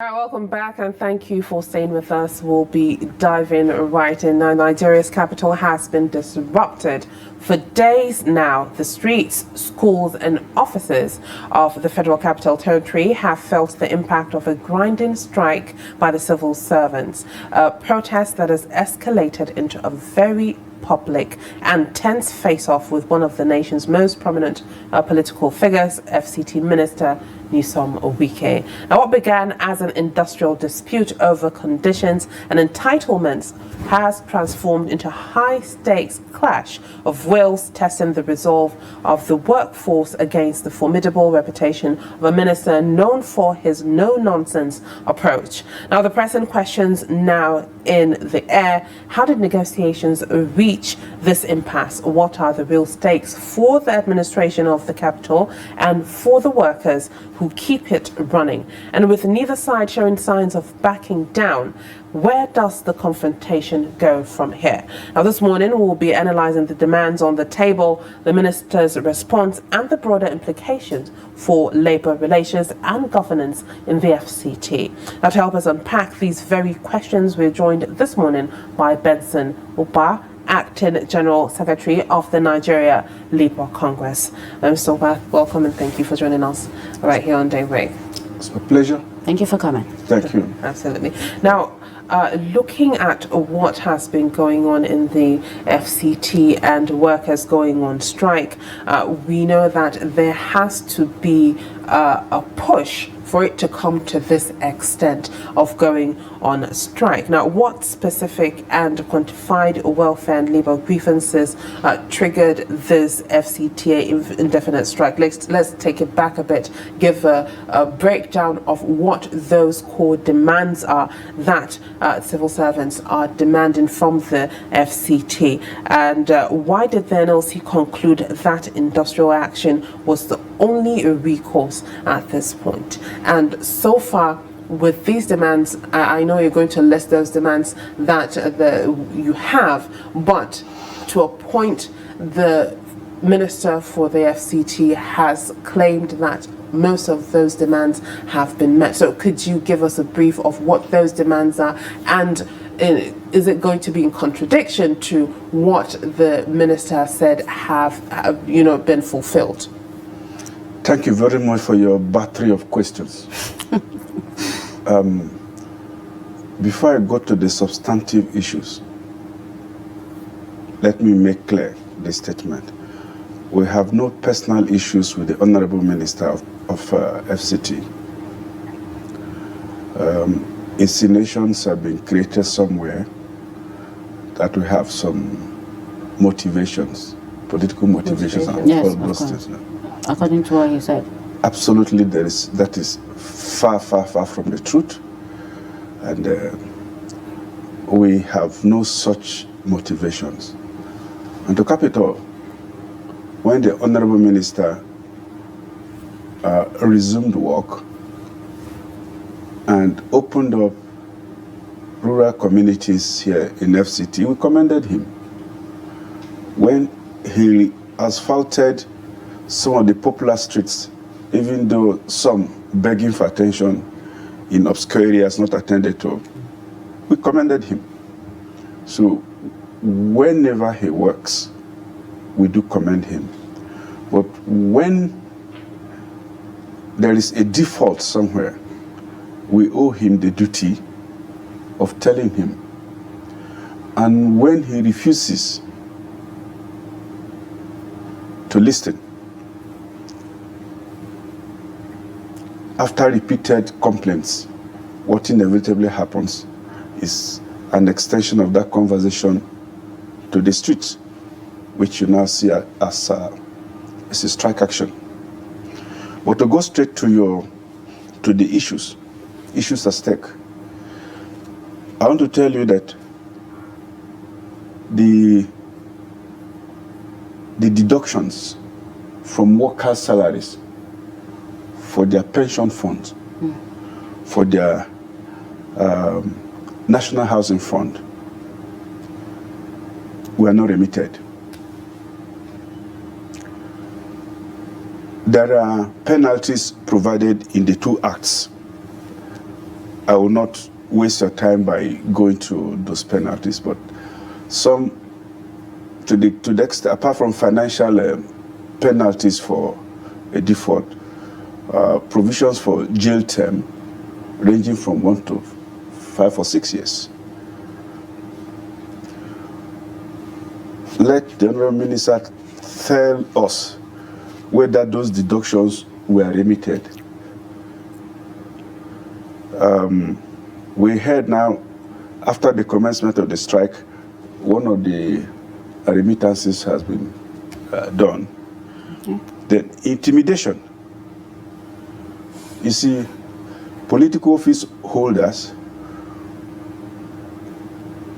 All right, welcome back and thank you for staying with us. We'll be diving right in now. Nigeria's capital has been disrupted for days now. The streets, schools and offices of the Federal Capital Territory have felt the impact of a grinding strike by the civil servants, a protest that has escalated into a very public and tense face-off with one of the nation's most prominent political figures, FCT Minister Nyesom Wike. Now, what began as an industrial dispute over conditions and entitlements has transformed into a high-stakes clash of wills testing the resolve of the workforce against the formidable reputation of a minister known for his no-nonsense approach. Now, the pressing questions now in the air: how did negotiations reach this impasse? What are the real stakes for the administration of the capital and for the workers who keep it running? And with neither side showing signs of backing down, where does the confrontation go from here? Now, this morning we'll be analysing the demands on the table, the minister's response and the broader implications for labour relations and governance in the FCT. Now, to help us unpack these very questions, we're joined this morning by Benson Upah, Acting General Secretary of the Nigeria Labour Congress. Mr. Upah, welcome and thank you for joining us right here on Daybreak. It's a pleasure. Thank you for coming. Thank you. Absolutely. Now, looking at what has been going on in the FCT and workers going on strike, we know that there has to be a push for it to come to this extent of going on strike. Now, what specific and quantified welfare and labour grievances triggered this FCTA indefinite strike? Let's take it back a bit, give a breakdown of what those core demands are that civil servants are demanding from the FCT, and why did the NLC conclude that industrial action was the only recourse at this point? And so far, with these demands, I know you're going to list those demands that you have, but to a point, the Minister for the FCT has claimed that most of those demands have been met. So could you give us a brief of what those demands are, and is it going to be in contradiction to what the Minister said have been fulfilled? Thank you very much for your battery of questions. Before I go to the substantive issues, let me make clear this statement. We have no personal issues with the Honorable Minister of FCT. Insinuations have been created somewhere that we have some motivations, political motivations. Yes, of course. According to what he said. Absolutely, that is far, far, far from the truth, and we have no such motivations. And to cap it all, when the Honorable Minister resumed work and opened up rural communities here in FCT, we commended him. When he asphalted some of the popular streets, even though some begging for attention in obscure areas not attended to, we commended him. So whenever he works, we do commend him. But when there is a default somewhere, we owe him the duty of telling him. And when he refuses to listen, after repeated complaints, what inevitably happens is an extension of that conversation to the streets, which you now see as a strike action. But to go straight to the issues at stake, I want to tell you that the deductions from workers' salaries for their pension funds, for their National Housing Fund, were not remitted. There are penalties provided in the two acts I will not waste your time by going to those penalties, but some, to the extent, apart from financial penalties for a default, provisions for jail term ranging from 1 to 5 or 6 years. Let the Honourable Minister tell us whether those deductions were remitted. We heard now, after the commencement of the strike, one of the remittances has been done. Okay. Then intimidation. You see, political office holders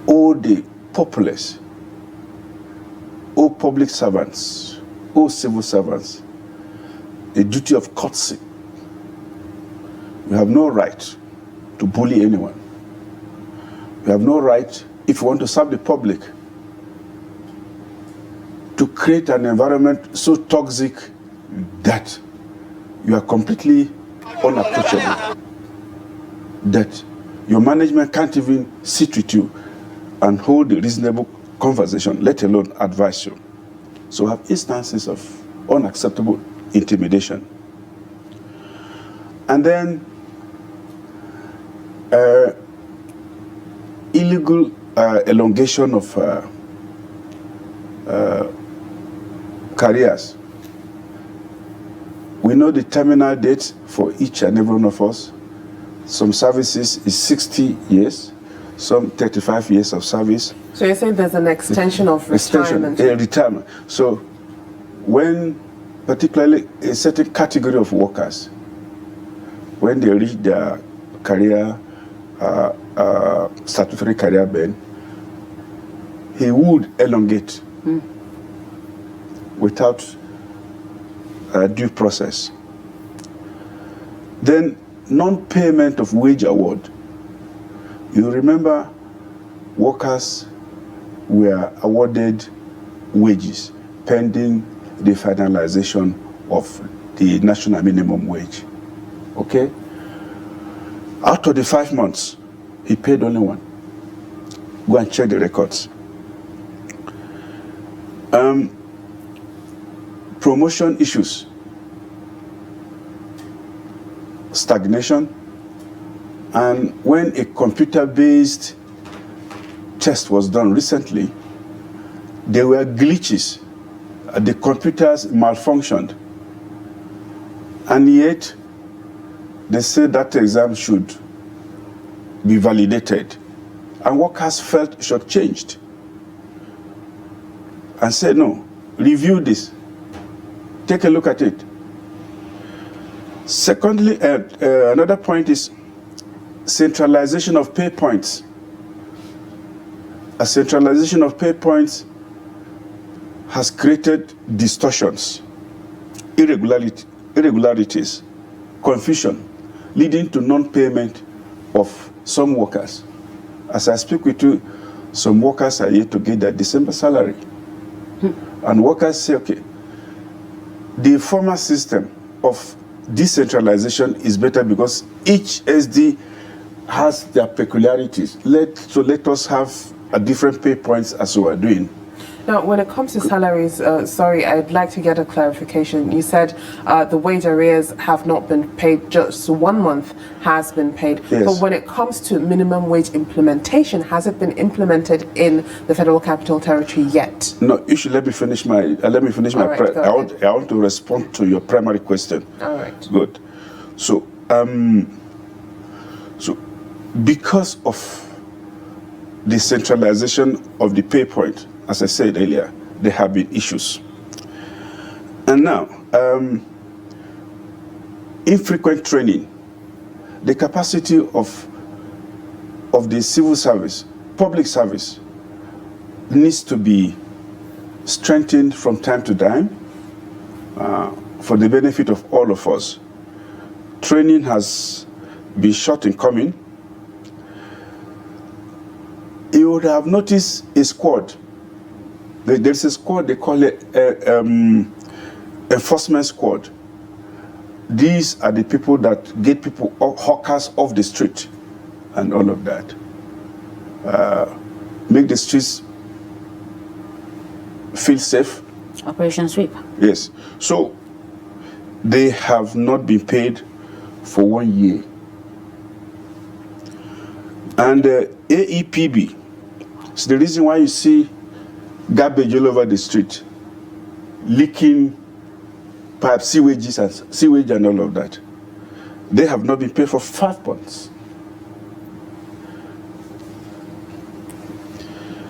owe the populace, owe public servants, owe civil servants a duty of courtesy. You have no right to bully anyone. You have no right, if you want to serve the public, to create an environment so toxic that you are completely unapproachable, that your management can't even sit with you and hold a reasonable conversation, let alone advise you. So we have instances of unacceptable intimidation. And then illegal elongation of careers. We know the terminal date for each and every one of us. Some services is 60 years, some 35 years of service. So you're saying there's an extension of retirement? Retirement. So when particularly a certain category of workers, when they reach their career, statutory career band, he would elongate without due process. Then non-payment of wage award. You remember workers were awarded wages pending the finalization of the national minimum wage. Okay? Out of the 5 months, he paid only one. Go and check the records. Promotion issues. Stagnation. And when a computer-based test was done recently, there were glitches. The computers malfunctioned. And yet, they said that exam should be validated. And workers felt shortchanged and said, no, review this. Take a look at it. Secondly, another point is centralization of pay points. A centralization of pay points has created distortions, irregularities, confusion, leading to non-payment of some workers. As I speak with you, some workers are yet to get their December salary. And workers say, okay, the former system of decentralization is better because each SD has their peculiarities. So let us have a different pay points as we are doing. Now, when it comes to salaries, sorry, I'd like to get a clarification. You said the wage arrears have not been paid, just 1 month has been paid. Yes. But when it comes to minimum wage implementation, has it been implemented in the Federal Capital Territory yet? No, you should let me finish my, I want to respond to your primary question. All right. Good. So, because of the centralization of the pay point, as I said earlier, there have been issues. And now, infrequent training, the capacity of the civil service, public service, needs to be strengthened from time to time for the benefit of all of us. Training has been short in coming. You would have noticed a squad. There's a squad, they call it enforcement squad. These are the people that get people, hawkers off the street. and all of that. Make the streets feel safe. Operation Sweep. Yes. So they have not been paid for 1 year. And AEPB is the reason why you see garbage all over the street, leaking pipe sewage and all of that. They have not been paid for 5 months.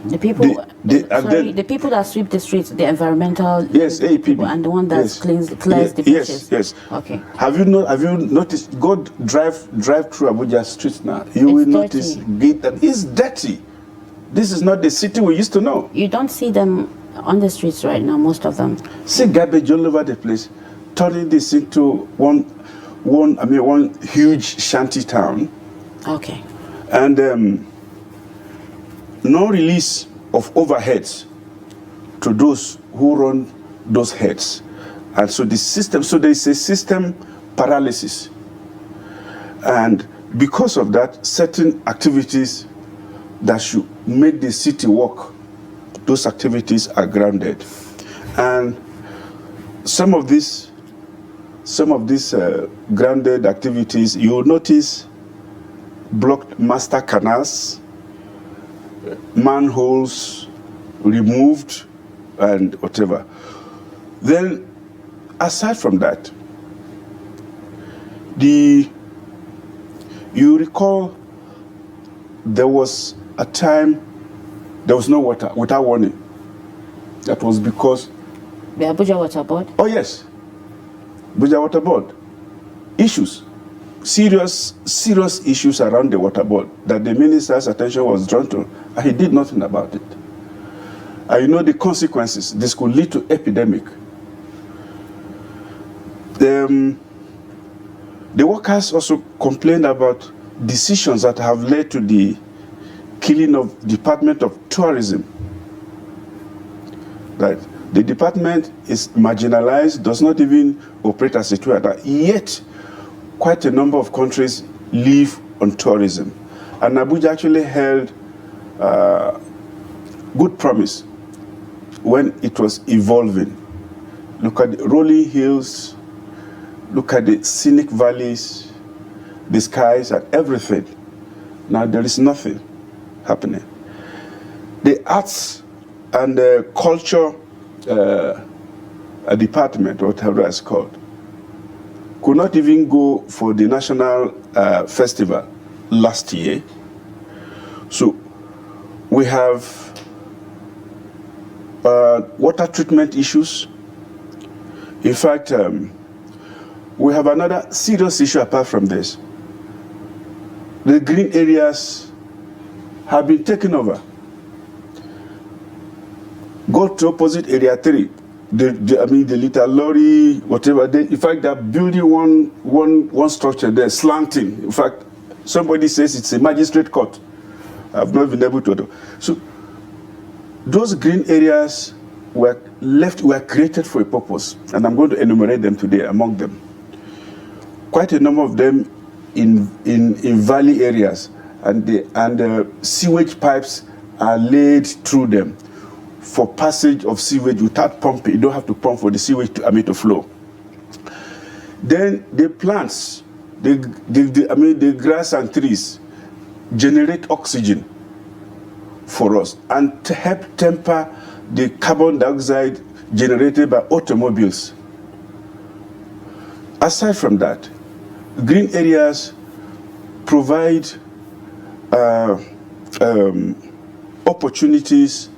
The people, the people that sweep the streets, the environmental AEPB, and the one that clears the beaches. Yes. Okay. Have you noticed? Go drive through Abuja streets now. You will notice that it's dirty. This is not the city we used to know. You don't see them on the streets right now, most of them. See garbage all over the place, turning this into one huge shanty town. Okay. And no release of overheads to those who run those heads. And so there is a system paralysis. And because of that, certain activities that should make the city work, those activities are grounded. And some of these grounded activities, you will notice blocked master canals, manholes removed, and whatever. Then, aside from that, you recall there was a time there was no water without warning. That was because the Abuja Water Board? Oh yes, Abuja Water Board. Issues. Serious issues around the water board that the minister's attention was drawn to, and he did nothing about it. And you know the consequences. This could lead to epidemic. The workers also complained about decisions that have led to the killing of Department of Tourism. Right. The department is marginalized, does not even operate as a tour, yet quite a number of countries live on tourism. And Abuja actually held good promise when it was evolving. Look at the rolling hills, look at the scenic valleys, the skies and everything. Now there is nothing happening. The arts and culture department, whatever it's called, could not even go for the national festival last year. So we have water treatment issues. In fact, we have another serious issue apart from this. The green areas have been taken over. Go to opposite area 3. The little lorry, whatever. In fact, they're building one structure there, slanting. In fact, somebody says it's a magistrate court. I've not been able to do. So those green areas were created for a purpose, and I'm going to enumerate them today among them. Quite a number of them in valley areas, and sewage pipes are laid through them for passage of sewage without pumping. You don't have to pump for the sewage to flow. Then the plants, the grass and trees generate oxygen for us and to help temper the carbon dioxide generated by automobiles. Aside from that, green areas provide opportunities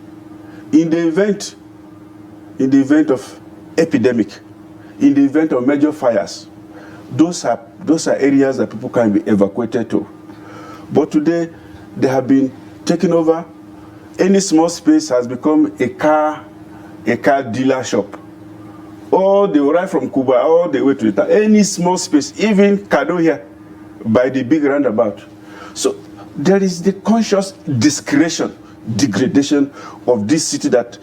in the event of epidemic, in the event of major fires. Those are areas that people can be evacuated to. But today, they have been taken over. Any small space has become a car dealer shop. All the way from Cuba, all the way to any small space, even Kado here, by the big roundabout. So there is the conscious degradation of this city that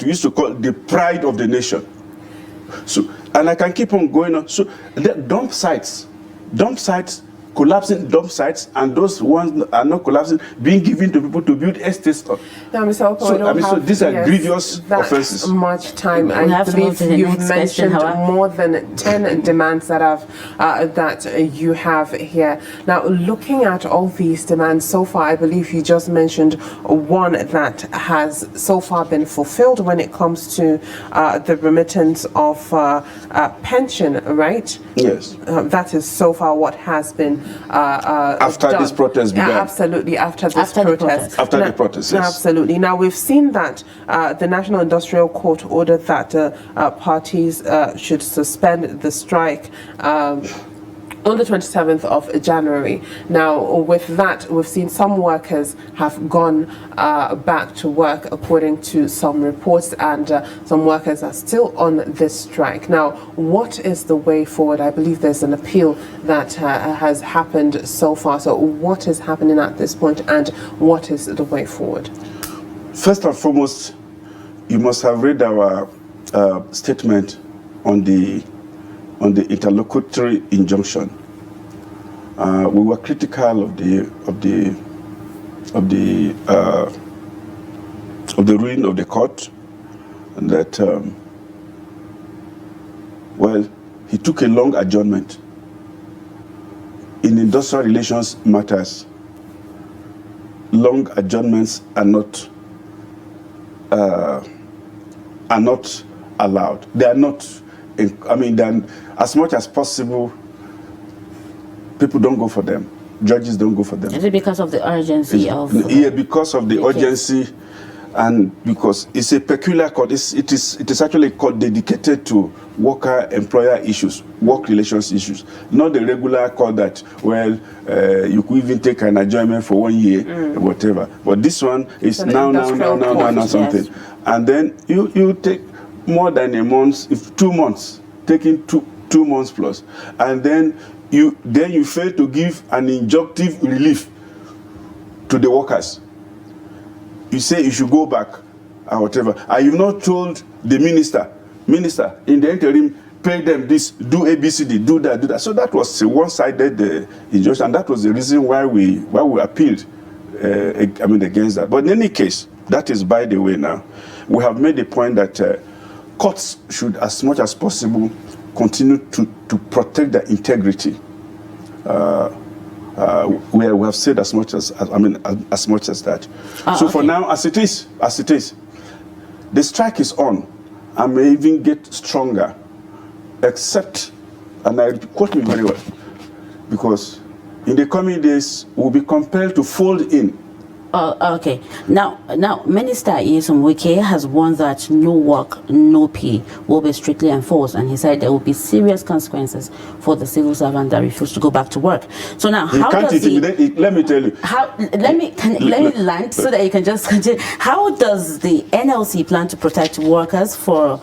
we used to call the pride of the nation. So, and I can keep on going on. So the dump sites collapsing dump sites, and those ones that are not collapsing being given to people to build estates on. Now, Mr. Upah, So these are grievous offences. Much time. I believe you've mentioned more than 10 demands that you have here. Now, looking at all these demands so far, I believe you just mentioned one that has so far been fulfilled when it comes to the remittance of pension, right? Yes. That is so far what has been after done. this protest began. Absolutely, after the protest, yes. Absolutely. Now, we've seen that the National Industrial Court ordered that parties should suspend the strike on the 27th of January. Now, with that, we've seen some workers have gone back to work, according to some reports, and some workers are still on this strike. Now, what is the way forward? I believe there's an appeal that has happened so far. So what is happening at this point, and what is the way forward? First and foremost, you must have read our statement on the interlocutory injunction. We were critical of the ruling of the court, and that he took a long adjournment. In industrial relations matters, long adjournments are not allowed. They are not. Then as much as possible, people don't go for them. Judges don't go for them. Is it because of the urgency of? Yeah, because of the urgency, and because it's a peculiar court. It is actually a court dedicated to worker-employer issues, work relations issues, not the regular court that you could even take an adjournment for 1 year, whatever. But this one is now something, yes. And then you take more than a month, if 2 months, taking two months plus, and then you fail to give an injunctive relief to the workers. You say you should go back or whatever, and you've not told the minister, in the interim, pay them this, do ABCD, do that. So that was a one-sided injunction, and that was the reason why we appealed against that. But in any case, that is by the way now. We have made the point that courts should, as much as possible, continue to protect the integrity. We have said as much as that. So for now, as it is, the strike is on, and may even get stronger, except, and I quote me very well, because in the coming days we'll be compelled to fold in. Okay. Now, Minister Wike has warned that no work, no pay will be strictly enforced, and he said there will be serious consequences for the civil servant that refuse to go back to work. So now, how does let me tell you. Let me land so that you can just continue. How does the NLC plan to protect workers from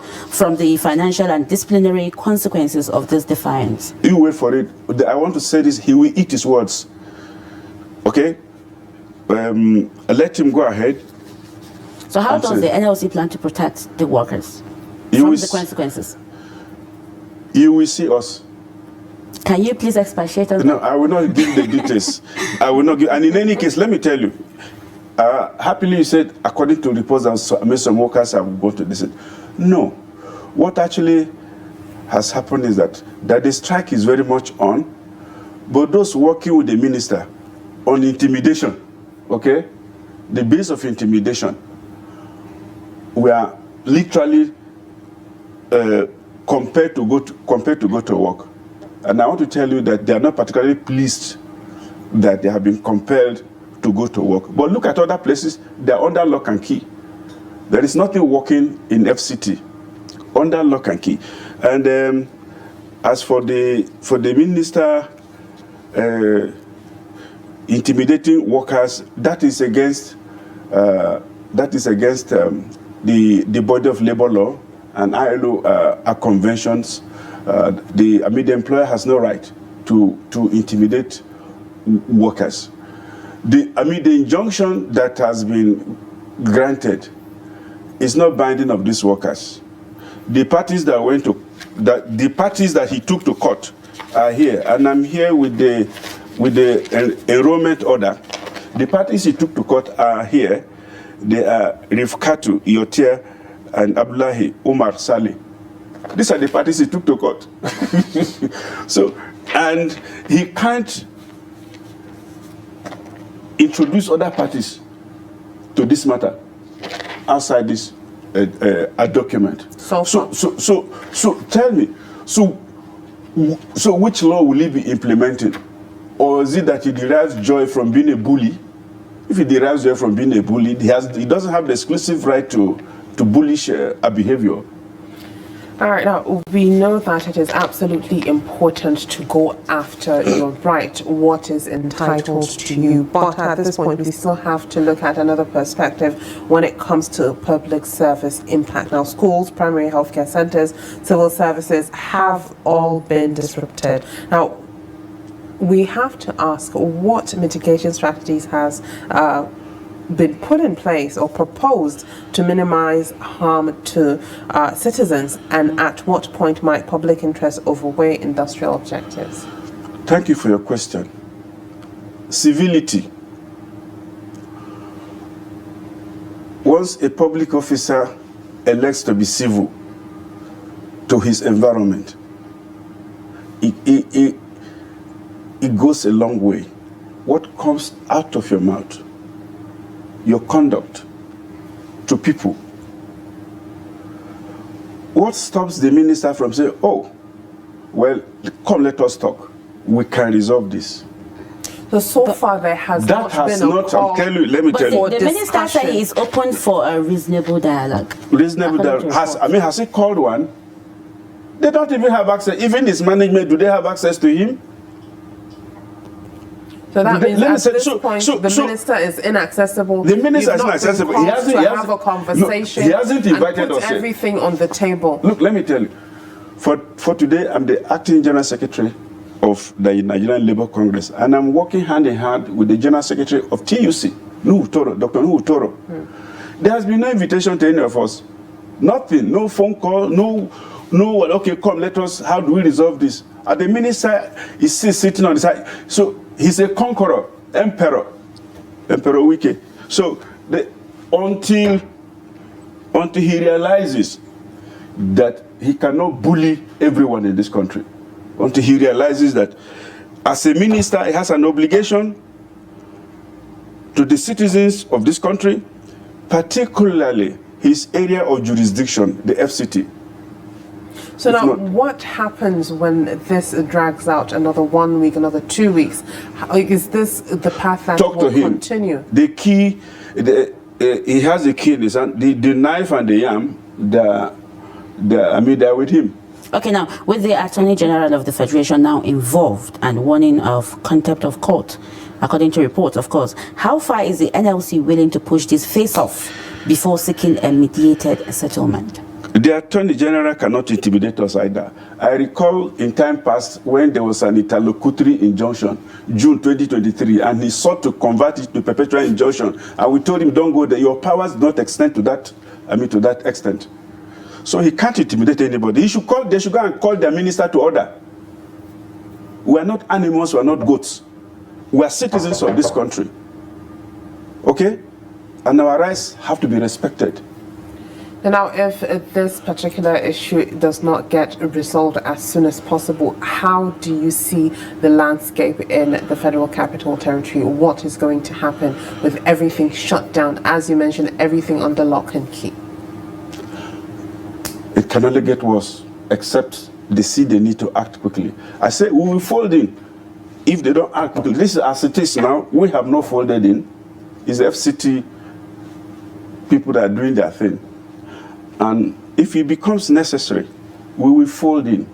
the financial and disciplinary consequences of this defiance? You wait for it. I want to say this. He will eat his words. Okay. Let him go ahead. So how does the NLC plan to protect the workers from the consequences? You will see us. Can you please expatiate on No, I will not give the details. I will not give. And in any case, let me tell you. Happily, you said, according to reports, that some workers have gone to this. No. What actually has happened is that the strike is very much on, but those working with the minister on intimidation, okay, the base of intimidation, we are literally compared to go to work. And I want to tell you that they are not particularly pleased that they have been compelled to go to work. But look at other places, they are under lock and key. There is nothing working in FCT, under lock and key. And as for the minister intimidating workers, that is against the body of labor law and ILO conventions. The employer has no right to intimidate workers. The injunction that has been granted is not binding of these workers. The parties that he took to court are here, and I'm here with the with the enrollment order, the parties he took to court are here. They are Rifkatu, Yotia, and Abdullahi Umar Saleh. These are the parties he took to court. So, and he can't introduce other parties to this matter outside this a document. So tell me, so which law will he be implementing? Or is it that he derives joy from being a bully? If he derives joy from being a bully, he doesn't have the exclusive right to bullish a behavior. All right, now we know that it is absolutely important to go after your right, what is entitled to you. But at this point, we still have to look at another perspective when it comes to public service impact. Now, schools, primary healthcare centers, civil services have all been disrupted. Now, we have to ask what mitigation strategies has been put in place or proposed to minimize harm to citizens, and at what point might public interest overweigh industrial objectives? Thank you for your question. Civility. Once a public officer elects to be civil to his environment, it goes a long way. What comes out of your mouth, your conduct to people, what stops the minister from saying, oh, well, come, let us talk. We can resolve this. So far there has not been a call. Let me tell you. The minister said he is open for a reasonable dialogue. Reasonable dialogue. Has he called one? They don't even have access. Even his management, do they have access to him? So that means at this point, the minister is inaccessible. The minister is inaccessible. He hasn't have a conversation. He hasn't invited us. Put everything on the table. Look, let me tell you. For today, I'm the Acting General Secretary of the Nigerian Labour Congress, and I'm working hand in hand with the General Secretary of TUC, Dr. Nuhu Toro. There has been no invitation to any of us. Nothing. No phone call. No. Okay, come. Let us. How do we resolve this? The minister is still sitting on the side. So. He's a conqueror, Emperor Wike. So until he realizes that he cannot bully everyone in this country, until he realizes that as a minister he has an obligation to the citizens of this country, particularly his area of jurisdiction, the FCT. So now, what happens when this drags out another 1 week, another 2 weeks? Is this the path that will continue? The key, he has a key in his hand. The knife and the yam, they're with him. Okay, now, with the Attorney General of the Federation now involved and warning of contempt of court, according to reports, of course, how far is the NLC willing to push this face-off before seeking a mediated settlement? The Attorney General cannot intimidate us either. I recall in time past when there was an interlocutory injunction, June 2023, and he sought to convert it to perpetual injunction. And we told him, don't go there. Your powers do not extend to that, to that extent. So he can't intimidate anybody. They should go and call their minister to order. We are not animals, we are not goats. We are citizens of this country. Okay? And our rights have to be respected. Now, if this particular issue does not get resolved as soon as possible, how do you see the landscape in the Federal Capital Territory? What is going to happen with everything shut down? As you mentioned, everything under lock and key. It can only get worse, except they see they need to act quickly. I say we will fold in if they don't act quickly. This is as it is now. We have not folded in. It's FCT people that are doing their thing. And if it becomes necessary, we will fold in.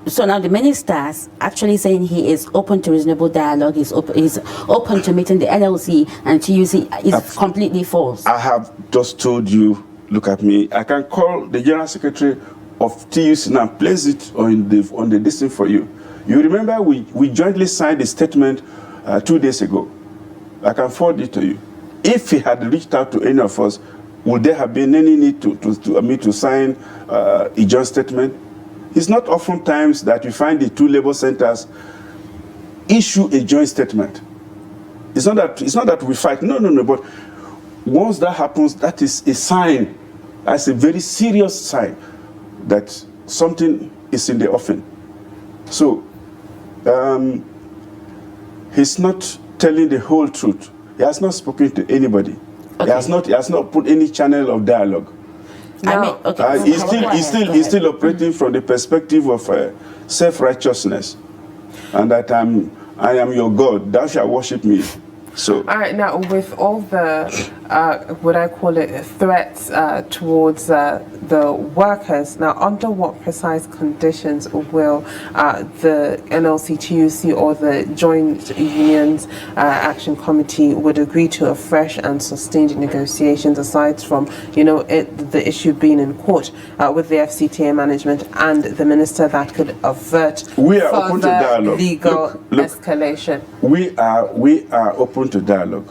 So now the minister's actually saying he is open to reasonable dialogue, he's open to meeting the NLC and TUC is completely false. I have just told you, look at me, I can call the General Secretary of TUC now, place it on the list for you. You remember we jointly signed a statement 2 days ago. I can forward it to you. If he had reached out to any of us, would there have been any need to sign a joint statement? It's not often times that you find the two labor centers issue a joint statement. It's not that we fight. No. But once that happens, that is a sign. That's a very serious sign that something is in the offing. So he's not telling the whole truth. He has not spoken to anybody. Okay. He has not put any channel of dialogue. No. He's still operating from the perspective of self-righteousness, and that I am your God. Thou shalt worship me. So, all right, now with all the, what I call it, threats towards the workers, now under what precise conditions will the NLC TUC or the Joint Unions Action Committee would agree to a fresh and sustained negotiations, aside from, the issue being in court with the FCTA management and the minister, that could avert further legal escalation? We are open to dialogue.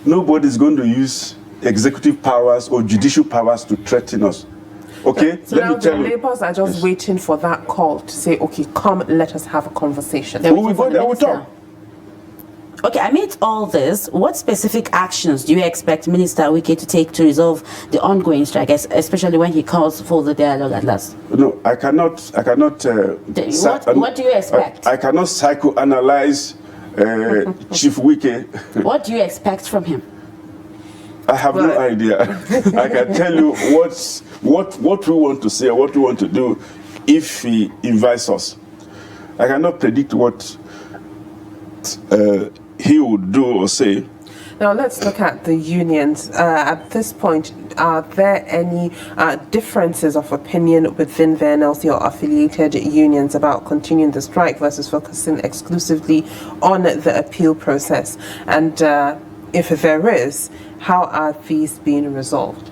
Nobody's going to use executive powers or judicial powers to threaten us. Okay? So now the Labours are just waiting for that call to say, okay, come, let us have a conversation. When we go there, we'll talk. Okay, amid all this, what specific actions do you expect Minister Wike to take to resolve the ongoing strike, especially when he calls for the dialogue at last? No, I cannot. What do you expect? I cannot psychoanalyze Chief Wike. What do you expect from him? I have no idea. I can tell you what we want to say, what we want to do if he invites us. I cannot predict what he would do or say. Now let's look at the unions. At this point, are there any differences of opinion within the NLC or affiliated unions about continuing the strike versus focusing exclusively on the appeal process? And if there is, how are these being resolved?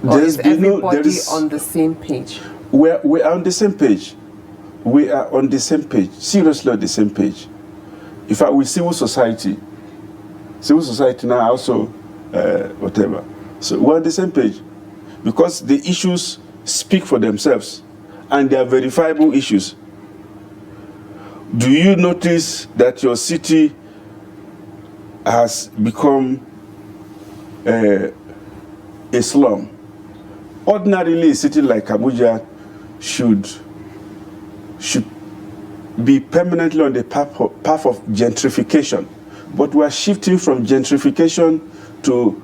Or is everybody on the same page? We are on the same page. We are on the same page, seriously on the same page. In fact, with civil society now also, whatever. So we're on the same page because the issues speak for themselves and they are verifiable issues. Do you notice that your city has become a slum? Ordinarily, a city like Abuja should be permanently on the path of gentrification, but we are shifting from gentrification to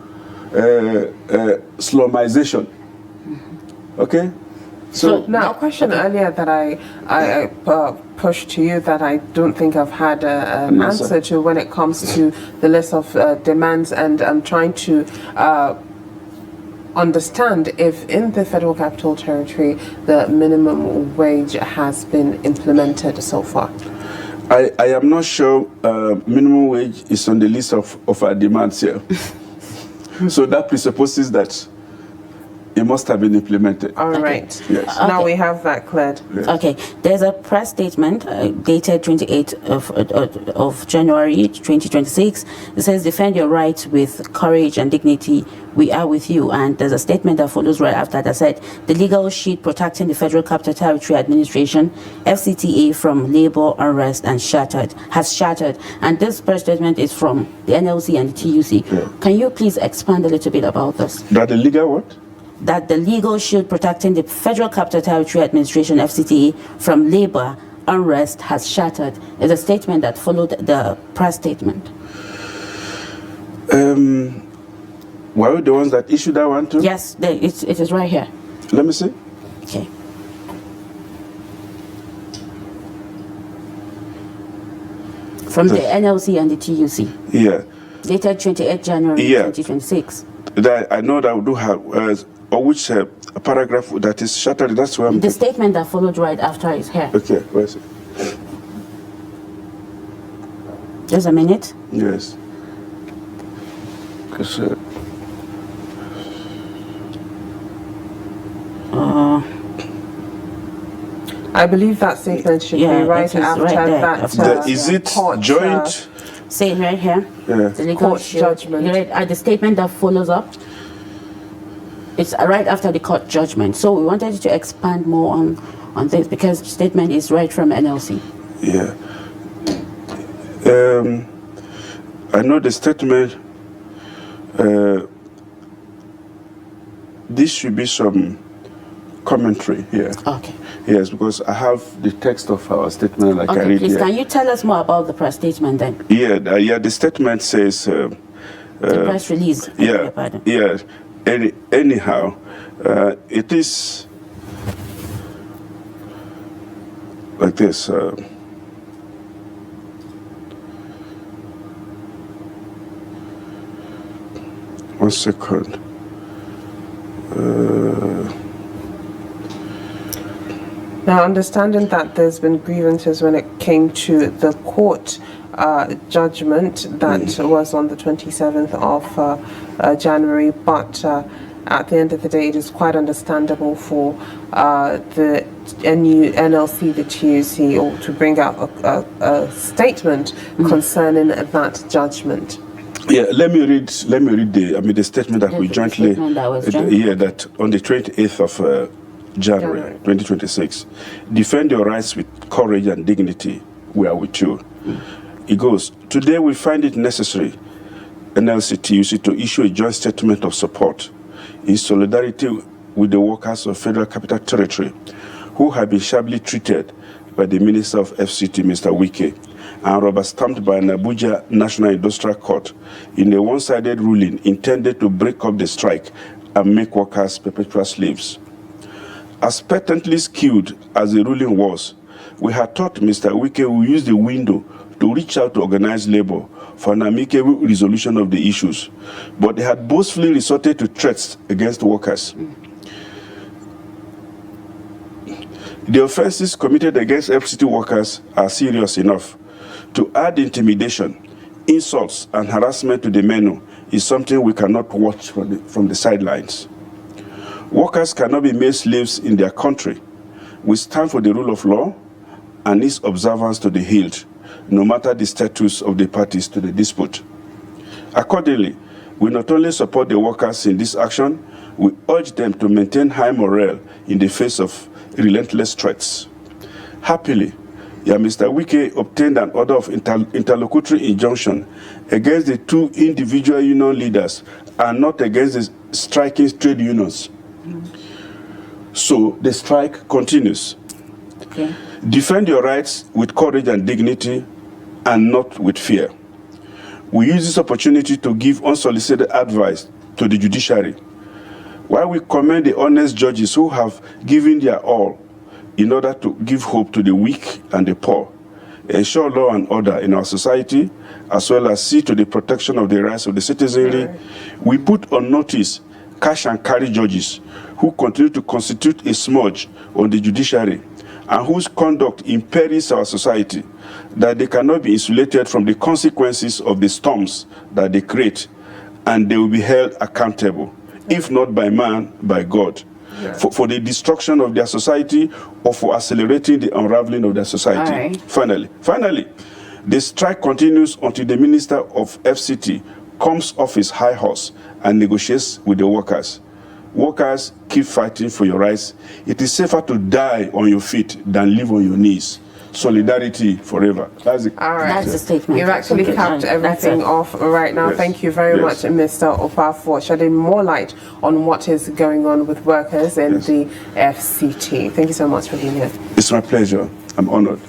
slumization. Okay. So now, a question earlier that I pushed to you that I don't think I've had an answer to when it comes to the list of demands, and I'm trying to understand if in the Federal Capital Territory the minimum wage has been implemented so far. I am not sure minimum wage is on the list of our demands here. So that presupposes that it must have been implemented. All right. Yes. Okay. Now we have that cleared. Yes. Okay. There's a press statement dated 28th of January 2026. It says, "Defend your rights with courage and dignity. We are with you." And there's a statement that follows right after that said, "The legal sheet protecting the Federal Capital Territory Administration, FCTA, from labor unrest has shattered." And this press statement is from the NLC and the TUC. Yeah. Can you please expand a little bit about this? That the legal what? That the legal shield protecting the Federal Capital Territory Administration, FCTA, from labor unrest has shattered is a statement that followed the press statement. Were we the ones that issued that one too? Yes, it is right here. Let me see. Okay. From the NLC and the TUC. Yeah. Dated 28th January 2026. That I know that we do have, or which paragraph that is shattered. That's where I'm. The statement that followed right after is here. Okay, where is it? Just a minute. Yes. Because. I believe that statement should be right after right that. Is it court, joint? Say it right here. Yeah. The legal Court judgment. The statement that follows up. It's right after the court judgment. So we wanted you to expand more on this because the statement is right from NLC. Yeah. I know the statement. This should be some commentary here. Okay. Yes, because I have the text of our statement. Like I read please, here. can you tell us more about the press statement then? Yeah, the statement says. The press release. Yeah. Anyhow, it is like this. 1 second. Now, understanding that there's been grievances when it came to the court judgment that was on the 27th of January, but at the end of the day, it is quite understandable for the NLC, the TUC, or to bring out a statement concerning that judgment. Yeah, let me read the statement that we jointly, that on the 28th of January 2026. Defend your rights with courage and dignity. We are with you. It goes, today we find it necessary, NLC TUC, to issue a joint statement of support in solidarity with the workers of Federal Capital Territory who have been sharply treated by the Minister of FCT, Mr. Wike, and rubber-stamped by an Abuja National Industrial Court in a one-sided ruling intended to break up the strike and make workers perpetual slaves. As patently skewed as the ruling was, we had thought Mr. Wike would use the window to reach out to organized labor for an amicable resolution of the issues, but they had boastfully resorted to threats against workers. The offenses committed against FCT workers are serious enough. To add intimidation, insults, and harassment to the menu is something we cannot watch from the sidelines. Workers cannot be made slaves in their country. We stand for the rule of law and its observance to the hilt, no matter the status of the parties to the dispute. Accordingly, we not only support the workers in this action, we urge them to maintain high morale in the face of relentless threats. Happily, Mr. Wike obtained an order of interlocutory injunction against the two individual union leaders and not against the striking trade unions. So the strike continues. Okay. Defend your rights with courage and dignity and not with fear. We use this opportunity to give unsolicited advice to the judiciary. While we commend the honest judges who have given their all in order to give hope to the weak and the poor, ensure law and order in our society, as well as see to the protection of the rights of the citizenry, we put on notice cash and carry judges who continue to constitute a smudge on the judiciary and whose conduct imperils our society, that they cannot be insulated from the consequences of the storms that they create, and they will be held accountable, if not by man, by God, for the destruction of their society or for accelerating the unraveling of their society. Finally, the strike continues until the Minister of FCT comes off his high horse and negotiates with the workers. Workers, keep fighting for your rights. It is safer to die on your feet than live on your knees. Solidarity forever. That's it. All right. That's the statement. You've actually capped everything off right now. Yes. Thank you very much, Mr. Upah, for shedding more light on what is going on with workers in the FCT. Thank you so much for being here. It's my pleasure. I'm honored.